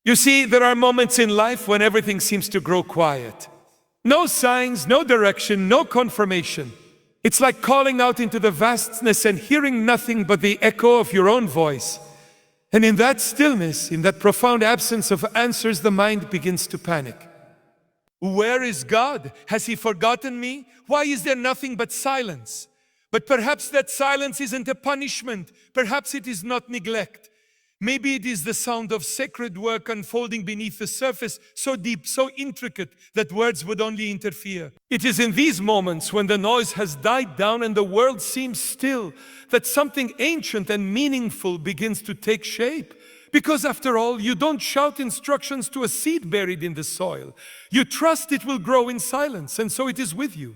You see, there are moments in life when everything seems to grow quiet. No signs, no direction, no confirmation. It's like calling out into the vastness and hearing nothing but the echo of your own voice. And in that stillness, in that profound absence of answers, the mind begins to panic. Where is God? Has He forgotten me? Why is there nothing but silence? But perhaps that silence isn't a punishment. Perhaps it is not neglect. Maybe it is the sound of sacred work unfolding beneath the surface, so deep, so intricate, that words would only interfere. It is in these moments, when the noise has died down and the world seems still, that something ancient and meaningful begins to take shape. Because after all, you don't shout instructions to a seed buried in the soil. You trust it will grow in silence, and so it is with you.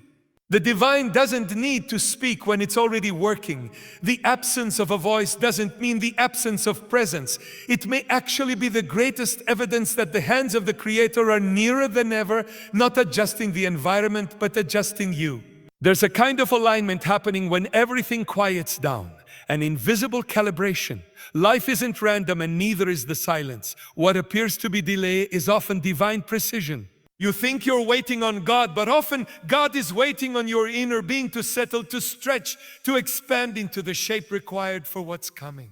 The divine doesn't need to speak when it's already working. The absence of a voice doesn't mean the absence of presence. It may actually be the greatest evidence that the hands of the Creator are nearer than ever, not adjusting the environment, but adjusting you. There's a kind of alignment happening when everything quiets down, an invisible calibration. Life isn't random, and neither is the silence. What appears to be delay is often divine precision. You think you're waiting on God, but often God is waiting on your inner being to settle, to stretch, to expand into the shape required for what's coming.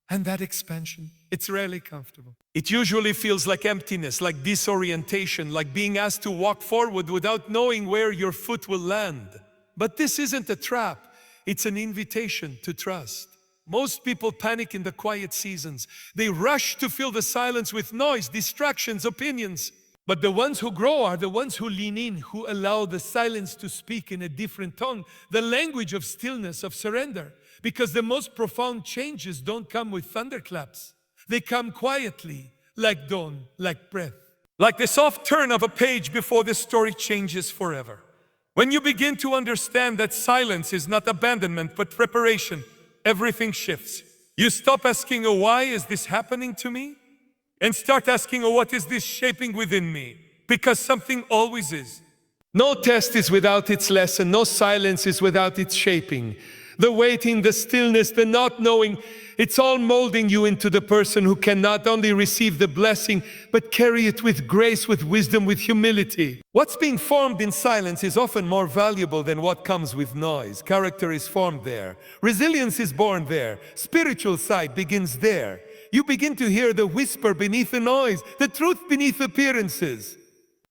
And that expansion, it's rarely comfortable. It usually feels like emptiness, like disorientation, like being asked to walk forward without knowing where your foot will land. But this isn't a trap, it's an invitation to trust. Most people panic in the quiet seasons. They rush to fill the silence with noise, distractions, opinions. But the ones who grow are the ones who lean in, who allow the silence to speak in a different tongue, the language of stillness, of surrender. Because the most profound changes don't come with thunderclaps. They come quietly, like dawn, like breath. Like the soft turn of a page before the story changes forever. When you begin to understand that silence is not abandonment, but preparation, everything shifts. You stop asking, oh, why is this happening to me? And start asking, oh, what is this shaping within me? Because something always is. No test is without its lesson, no silence is without its shaping. The waiting, the stillness, the not knowing, it's all molding you into the person who can not only receive the blessing, but carry it with grace, with wisdom, with humility. What's being formed in silence is often more valuable than what comes with noise. Character is formed there. Resilience is born there. Spiritual sight begins there. You begin to hear the whisper beneath the noise, the truth beneath appearances.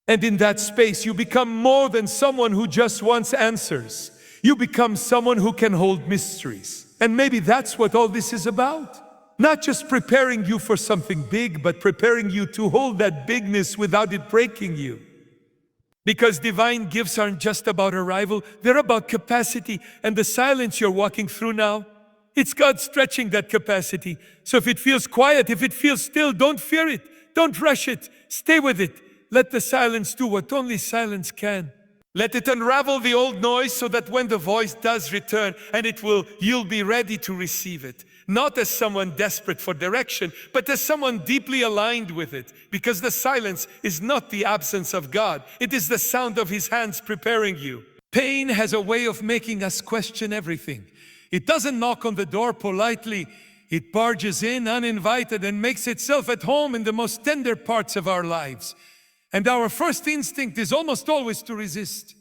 And in that space, you become more than someone who just wants answers. You become someone who can hold mysteries. And maybe that's what all this is about. Not just preparing you for something big, but preparing you to hold that bigness without it breaking you. Because divine gifts aren't just about arrival, they're about capacity. And the silence you're walking through now, it's God stretching that capacity. So if it feels quiet, if it feels still, don't fear it. Don't rush it. Stay with it. Let the silence do what only silence can. Let it unravel the old noise so that when the voice does return, and you'll be ready to receive it. Not as someone desperate for direction, but as someone deeply aligned with it. Because the silence is not the absence of God. It is the sound of His hands preparing you. Pain has a way of making us question everything. It doesn't knock on the door politely. It barges in uninvited and makes itself at home in the most tender parts of our lives. And our first instinct is almost always to resist.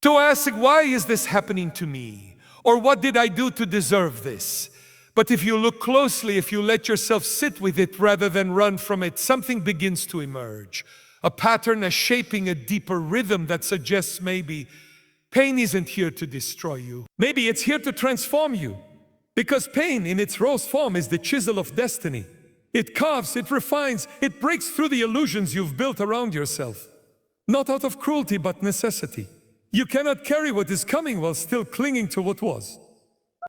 To ask, why is this happening to me? Or what did I do to deserve this? But if you look closely, if you let yourself sit with it rather than run from it, something begins to emerge. A pattern, a shaping, a deeper rhythm that suggests maybe pain isn't here to destroy you. Maybe it's here to transform you. Because pain in its rawest form is the chisel of destiny. It carves, it refines, it breaks through the illusions you've built around yourself. Not out of cruelty, but necessity. You cannot carry what is coming while still clinging to what was.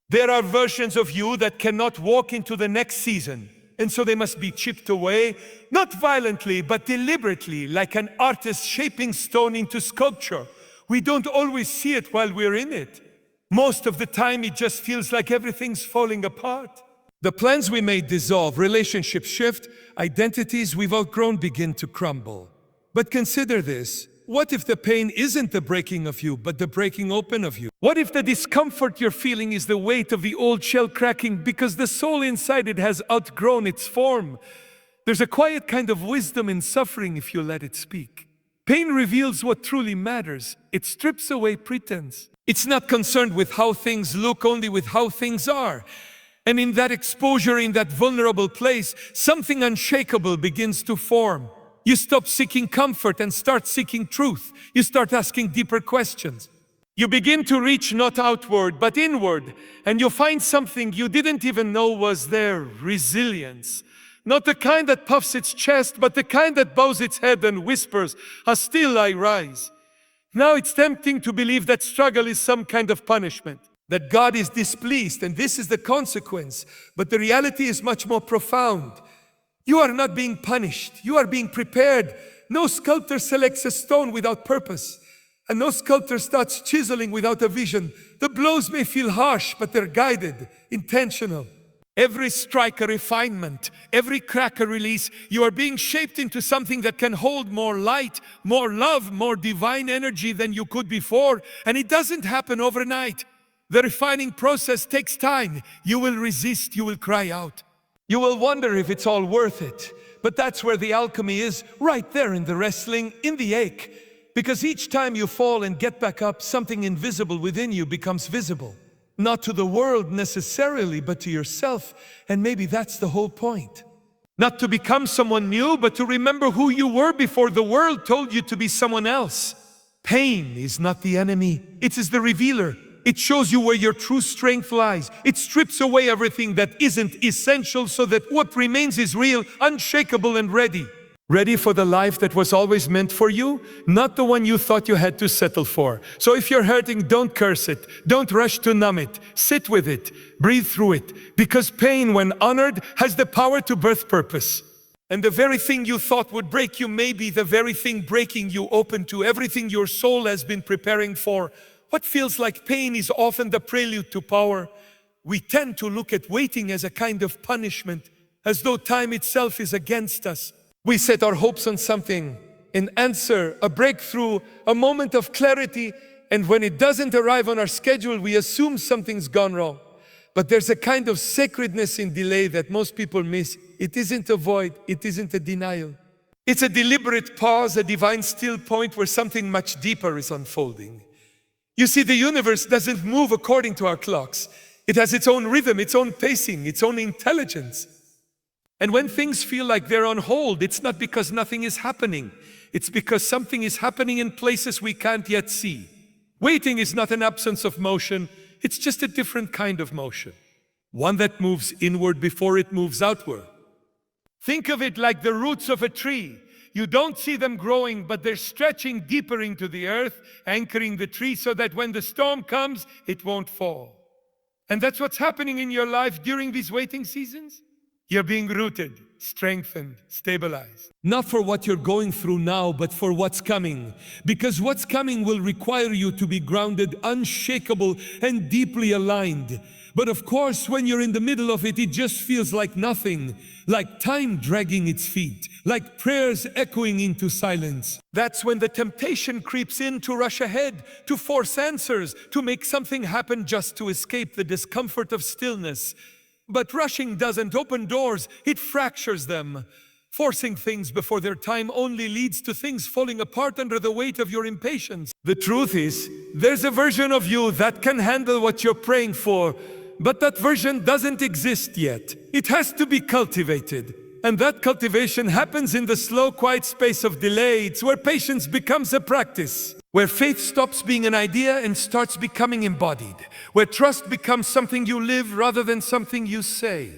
There are versions of you that cannot walk into the next season, and so they must be chipped away, not violently, but deliberately, like an artist shaping stone into sculpture. We don't always see it while we're in it. Most of the time, it just feels like everything's falling apart. The plans we made dissolve, relationships shift, identities we've outgrown begin to crumble. But consider this. What if the pain isn't the breaking of you, but the breaking open of you? What if the discomfort you're feeling is the weight of the old shell cracking because the soul inside it has outgrown its form? There's a quiet kind of wisdom in suffering if you let it speak. Pain reveals what truly matters. It strips away pretense. It's not concerned with how things look, only with how things are. And in that exposure, in that vulnerable place, something unshakable begins to form. You stop seeking comfort and start seeking truth. You start asking deeper questions. You begin to reach not outward, but inward, and you find something you didn't even know was there: resilience. Not the kind that puffs its chest, but the kind that bows its head and whispers, "Ah, still I rise." Now it's tempting to believe that struggle is some kind of punishment, that God is displeased, and this is the consequence. But the reality is much more profound. You are not being punished, you are being prepared. No sculptor selects a stone without purpose, and no sculptor starts chiseling without a vision. The blows may feel harsh, but they're guided, intentional. Every strike a refinement, every crack a release. You are being shaped into something that can hold more light, more love, more divine energy than you could before. And it doesn't happen overnight. The refining process takes time. You will resist, you will cry out. You will wonder if it's all worth it. But that's where the alchemy is, right there in the wrestling, in the ache. Because each time you fall and get back up, something invisible within you becomes visible. Not to the world necessarily, but to yourself. And maybe that's the whole point. Not to become someone new, but to remember who you were before the world told you to be someone else. Pain is not the enemy, it is the revealer. It shows you where your true strength lies. It strips away everything that isn't essential so that what remains is real, unshakable, and ready. Ready for the life that was always meant for you, not the one you thought you had to settle for. So if you're hurting, don't curse it. Don't rush to numb it. Sit with it. Breathe through it. Because pain, when honored, has the power to birth purpose. And the very thing you thought would break you may be the very thing breaking you open to everything your soul has been preparing for. What feels like pain is often the prelude to power. We tend to look at waiting as a kind of punishment, as though time itself is against us. We set our hopes on something, an answer, a breakthrough, a moment of clarity, and when it doesn't arrive on our schedule, we assume something's gone wrong. But there's a kind of sacredness in delay that most people miss. It isn't a void, it isn't a denial. It's a deliberate pause, a divine still point where something much deeper is unfolding. You see, the universe doesn't move according to our clocks. It has its own rhythm, its own pacing, its own intelligence. And when things feel like they're on hold, it's not because nothing is happening. It's because something is happening in places we can't yet see. Waiting is not an absence of motion, it's just a different kind of motion. One that moves inward before it moves outward. Think of it like the roots of a tree. You don't see them growing, but they're stretching deeper into the earth, anchoring the tree so that when the storm comes, it won't fall. And that's what's happening in your life during these waiting seasons. You're being rooted, strengthened, stabilized. Not for what you're going through now, but for what's coming. Because what's coming will require you to be grounded, unshakable, and deeply aligned. But of course, when you're in the middle of it, it just feels like nothing. Like time dragging its feet. Like prayers echoing into silence. That's when the temptation creeps in to rush ahead, to force answers, to make something happen just to escape the discomfort of stillness. But rushing doesn't open doors, it fractures them. Forcing things before their time only leads to things falling apart under the weight of your impatience. The truth is, there's a version of you that can handle what you're praying for, but that version doesn't exist yet. It has to be cultivated. And that cultivation happens in the slow, quiet space of delay. It's where patience becomes a practice. Where faith stops being an idea and starts becoming embodied. Where trust becomes something you live rather than something you say.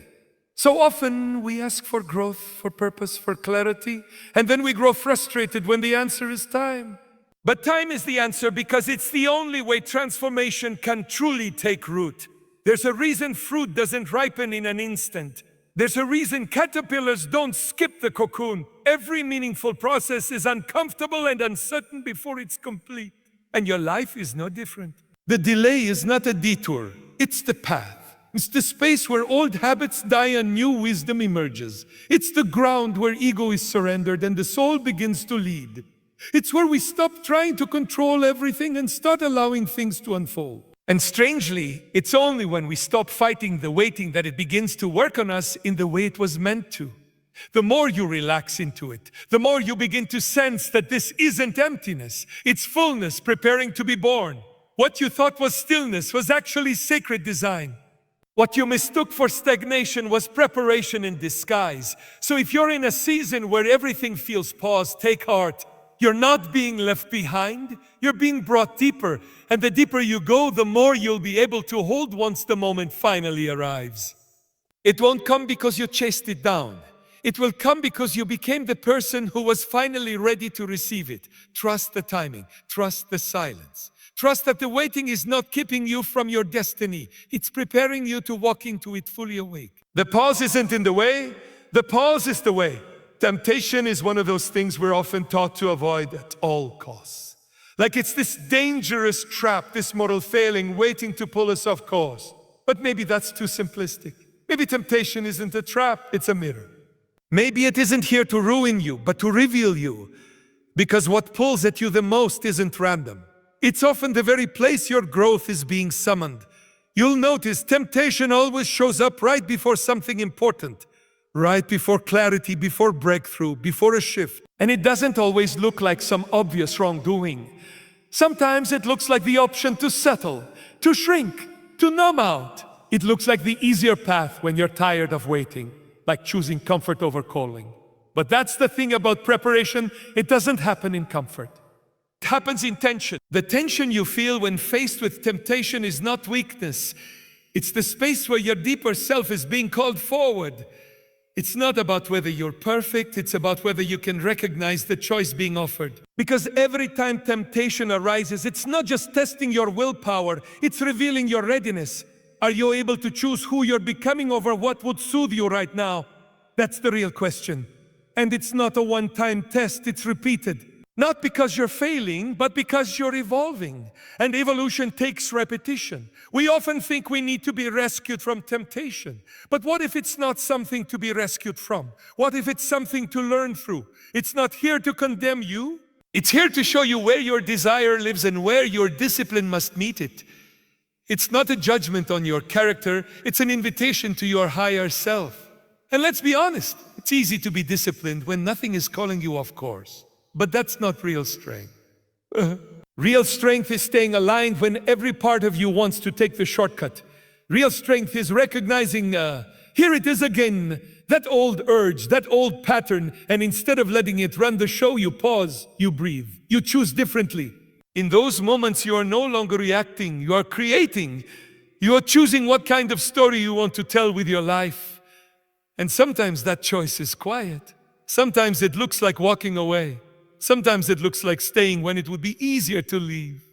So often we ask for growth, for purpose, for clarity, and then we grow frustrated when the answer is time. But time is the answer because it's the only way transformation can truly take root. There's a reason fruit doesn't ripen in an instant. There's a reason caterpillars don't skip the cocoon. Every meaningful process is uncomfortable and uncertain before it's complete. And your life is no different. The delay is not a detour, it's the path. It's the space where old habits die and new wisdom emerges. It's the ground where ego is surrendered and the soul begins to lead. It's where we stop trying to control everything and start allowing things to unfold. And strangely, it's only when we stop fighting the waiting that it begins to work on us in the way it was meant to. The more you relax into it, the more you begin to sense that this isn't emptiness, it's fullness preparing to be born. What you thought was stillness was actually sacred design. What you mistook for stagnation was preparation in disguise. So if you're in a season where everything feels paused, take heart. You're not being left behind, you're being brought deeper. And the deeper you go, the more you'll be able to hold once the moment finally arrives. It won't come because you chased it down. It will come because you became the person who was finally ready to receive it. Trust the timing, trust the silence. Trust that the waiting is not keeping you from your destiny. It's preparing you to walk into it fully awake. The pause isn't in the way, the pause is the way. Temptation is one of those things we're often taught to avoid at all costs. Like it's this dangerous trap, this moral failing waiting to pull us off course. But maybe that's too simplistic. Maybe temptation isn't a trap, it's a mirror. Maybe it isn't here to ruin you, but to reveal you. Because what pulls at you the most isn't random. It's often the very place your growth is being summoned. You'll notice temptation always shows up right before something important. Right before clarity, before breakthrough, before a shift. And it doesn't always look like some obvious wrongdoing. Sometimes it looks like the option to settle, to shrink, to numb out. It looks like the easier path when you're tired of waiting, like choosing comfort over calling. But that's the thing about preparation, it doesn't happen in comfort. It happens in tension. The tension you feel when faced with temptation is not weakness. It's the space where your deeper self is being called forward. It's not about whether you're perfect, it's about whether you can recognize the choice being offered. Because every time temptation arises, it's not just testing your willpower, it's revealing your readiness. Are you able to choose who you're becoming over what would soothe you right now? That's the real question. And it's not a one-time test, it's repeated. Not because you're failing, but because you're evolving. And evolution takes repetition. We often think we need to be rescued from temptation. But what if it's not something to be rescued from? What if it's something to learn through? It's not here to condemn you. It's here to show you where your desire lives and where your discipline must meet it. It's not a judgment on your character, it's an invitation to your higher self. And let's be honest, it's easy to be disciplined when nothing is calling you off course. But that's not real strength. Real strength is staying aligned when every part of you wants to take the shortcut. Real strength is recognizing, here it is again, that old urge, that old pattern, and instead of letting it run the show, you pause, you breathe, you choose differently. In those moments, you are no longer reacting, you are creating. You are choosing what kind of story you want to tell with your life. And sometimes that choice is quiet. Sometimes it looks like walking away. Sometimes it looks like staying when it would be easier to leave.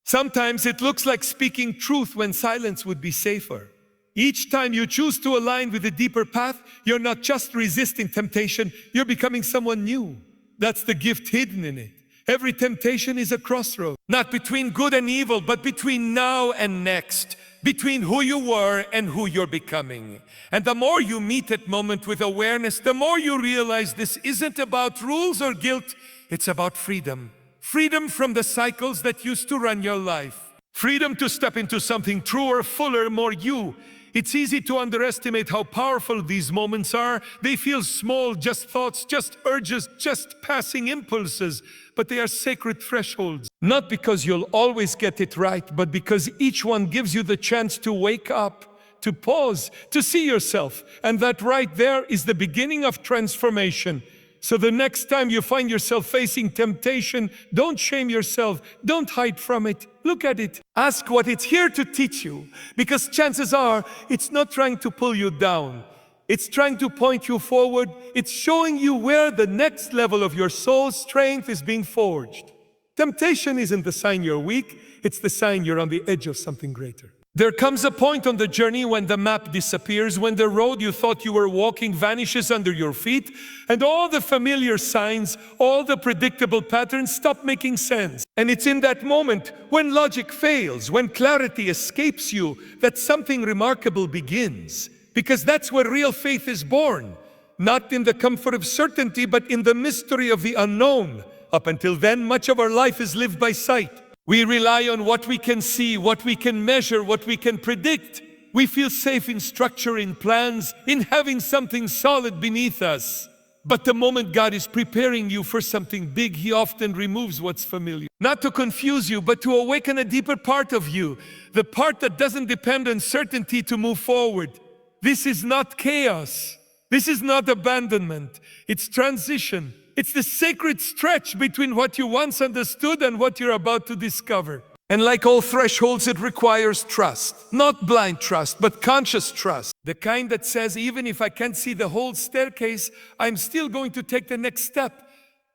Sometimes it looks like speaking truth when silence would be safer. Each time you choose to align with a deeper path, you're not just resisting temptation, you're becoming someone new. That's the gift hidden in it. Every temptation is a crossroad, not between good and evil, but between now and next, between who you were and who you're becoming. And the more you meet that moment with awareness, the more you realize this isn't about rules or guilt, it's about freedom. Freedom from the cycles that used to run your life. Freedom to step into something truer, fuller, more you. It's easy to underestimate how powerful these moments are. They feel small, just thoughts, just urges, just passing impulses. But they are sacred thresholds. Not because you'll always get it right, but because each one gives you the chance to wake up, to pause, to see yourself. And that right there is the beginning of transformation. So the next time you find yourself facing temptation, don't shame yourself, don't hide from it, look at it. Ask what it's here to teach you, because chances are it's not trying to pull you down. It's trying to point you forward. It's showing you where the next level of your soul's strength is being forged. Temptation isn't the sign you're weak, it's the sign you're on the edge of something greater. There comes a point on the journey when the map disappears, when the road you thought you were walking vanishes under your feet, and all the familiar signs, all the predictable patterns stop making sense. And it's in that moment, when logic fails, when clarity escapes you, that something remarkable begins. Because that's where real faith is born. Not in the comfort of certainty, but in the mystery of the unknown. Up until then, much of our life is lived by sight. We rely on what we can see, what we can measure, what we can predict. We feel safe in structure, in plans, in having something solid beneath us. But the moment God is preparing you for something big, He often removes what's familiar. Not to confuse you, but to awaken a deeper part of you, the part that doesn't depend on certainty to move forward. This is not chaos. This is not abandonment. It's transition. It's the sacred stretch between what you once understood and what you're about to discover. And like all thresholds, it requires trust. Not blind trust, but conscious trust. The kind that says, even if I can't see the whole staircase, I'm still going to take the next step.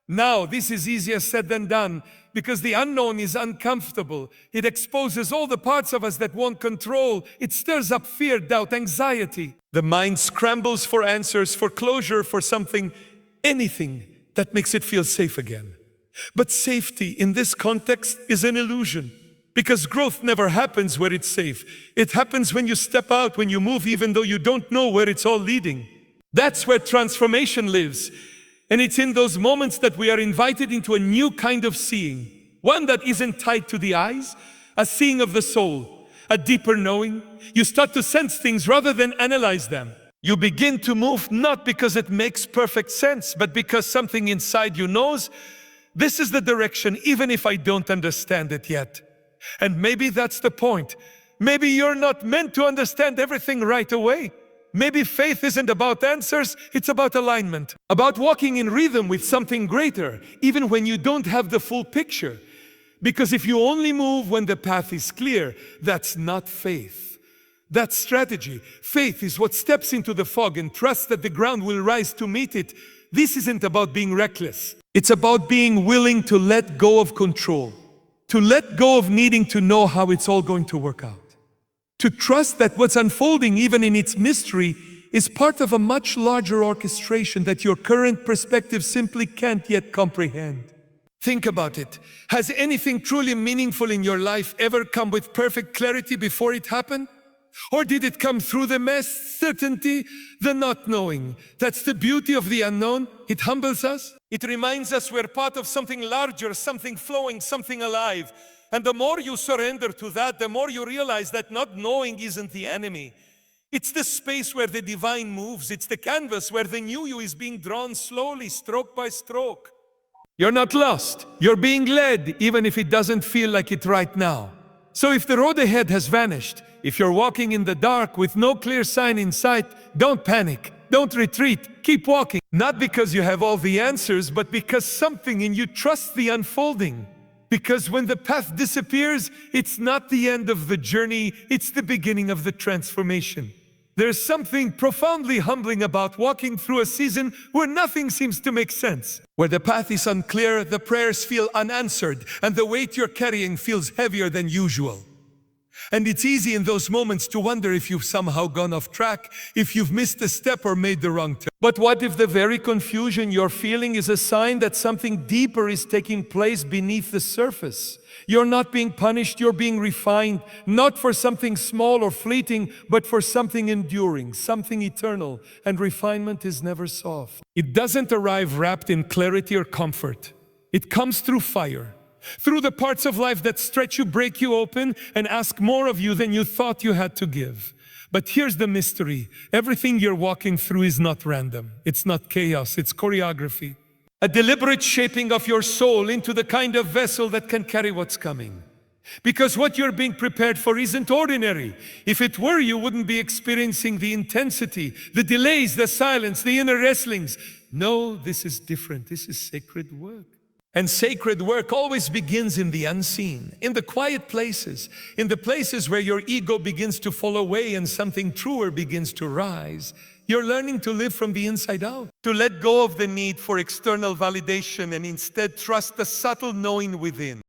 Now, this is easier said than done, because the unknown is uncomfortable. It exposes all the parts of us that want control. It stirs up fear, doubt, anxiety. The mind scrambles for answers, for closure, for something, anything that makes it feel safe again. But safety in this context is an illusion. Because growth never happens where it's safe. It happens when you step out, when you move, even though you don't know where it's all leading. That's where transformation lives. And it's in those moments that we are invited into a new kind of seeing. One that isn't tied to the eyes, a seeing of the soul, a deeper knowing. You start to sense things rather than analyze them. You begin to move not because it makes perfect sense, but because something inside you knows, this is the direction, even if I don't understand it yet. And maybe that's the point. Maybe you're not meant to understand everything right away. Maybe faith isn't about answers, it's about alignment. About walking in rhythm with something greater, even when you don't have the full picture. Because if you only move when the path is clear, that's not faith. That's strategy. Faith is what steps into the fog and trusts that the ground will rise to meet it. This isn't about being reckless. It's about being willing to let go of control. To let go of needing to know how it's all going to work out. To trust that what's unfolding, even in its mystery, is part of a much larger orchestration that your current perspective simply can't yet comprehend. Think about it. Has anything truly meaningful in your life ever come with perfect clarity before it happened? Or did it come through the mess, certainty, the not knowing? That's the beauty of the unknown. It humbles us. It reminds us we're part of something larger, something flowing, something alive. And the more you surrender to that, the more you realize that not knowing isn't the enemy. It's the space where the divine moves. It's the canvas where the new you is being drawn slowly, stroke by stroke. You're not lost. You're being led, even if it doesn't feel like it right now. So if the road ahead has vanished, if you're walking in the dark with no clear sign in sight, don't panic, don't retreat, keep walking. Not because you have all the answers, but because something in you trusts the unfolding. Because when the path disappears, it's not the end of the journey, it's the beginning of the transformation. There's something profoundly humbling about walking through a season where nothing seems to make sense. Where the path is unclear, the prayers feel unanswered, and the weight you're carrying feels heavier than usual. And it's easy in those moments to wonder if you've somehow gone off track, if you've missed a step or made the wrong turn. But what if the very confusion you're feeling is a sign that something deeper is taking place beneath the surface? You're not being punished, you're being refined, not for something small or fleeting, but for something enduring, something eternal. And refinement is never soft. It doesn't arrive wrapped in clarity or comfort. It comes through fire. Through the parts of life that stretch you, break you open, and ask more of you than you thought you had to give. But here's the mystery. Everything you're walking through is not random. It's not chaos, it's choreography. A deliberate shaping of your soul into the kind of vessel that can carry what's coming. Because what you're being prepared for isn't ordinary. If it were, you wouldn't be experiencing the intensity, the delays, the silence, the inner wrestlings. No, this is different. This is sacred work. And sacred work always begins in the unseen, in the quiet places, in the places where your ego begins to fall away and something truer begins to rise. You're learning to live from the inside out, to let go of the need for external validation and instead trust the subtle knowing within.